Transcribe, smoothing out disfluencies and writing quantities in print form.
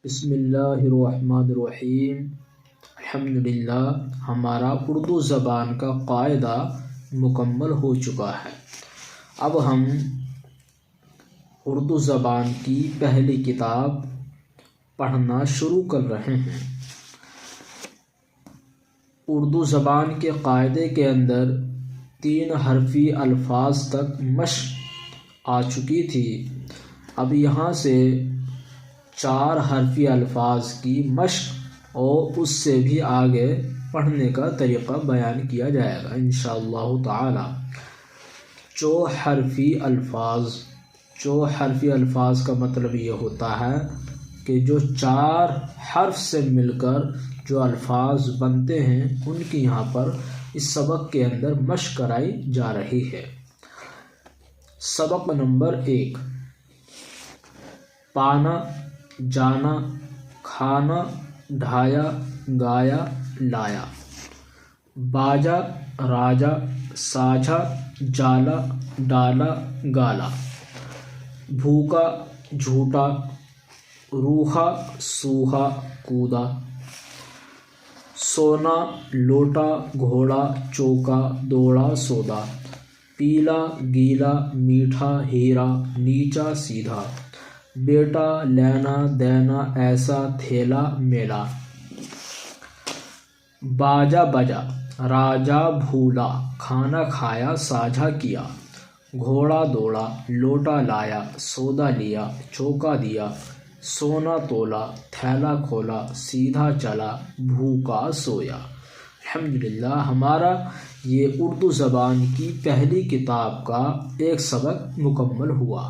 بسم اللہ الرحمن الرحیم۔ الحمدللہ، ہمارا اردو زبان کا قاعدہ مکمل ہو چکا ہے۔ اب ہم اردو زبان کی پہلی کتاب پڑھنا شروع کر رہے ہیں۔ اردو زبان کے قاعدے کے اندر 3 حرفی الفاظ تک مشق آ چکی تھی۔ اب یہاں سے 4 حرفی الفاظ کی مشق اور اس سے بھی آگے پڑھنے کا طریقہ بیان کیا جائے گا انشاءاللہ تعالی۔ 4 حرفی الفاظ کا مطلب یہ ہوتا ہے کہ جو 4 حرف سے مل کر جو الفاظ بنتے ہیں ان کی یہاں پر اس سبق کے اندر مشق کرائی جا رہی ہے۔ سبق نمبر 1، پانا، جانا، کھانا، ڈھایا، گایا، لایا۔ باجا، راجا، ساجھا، جالا، ڈالا، گالا۔ بھوکا، جھوٹا، روکھا، سوکھا، کودا۔ سونا، لوٹا، گھوڑا، چوکا، دوڑا، سودا۔ پیلا، گیلا، میٹھا، ہیرا، نیچا، سیدھا۔ بیٹا، لینا، دینا، ایسا، تھیلا، میلا۔ باجا بجا، راجا بھولا، کھانا کھایا، ساجھا کیا۔ گھوڑا دوڑا، لوٹا لایا، سودا لیا، چوکا دیا۔ سونا تولا، تھیلا کھولا، سیدھا چلا، بھوکا سویا۔ الحمدللہ، ہمارا یہ اردو زبان کی پہلی کتاب کا ایک سبق مکمل ہوا۔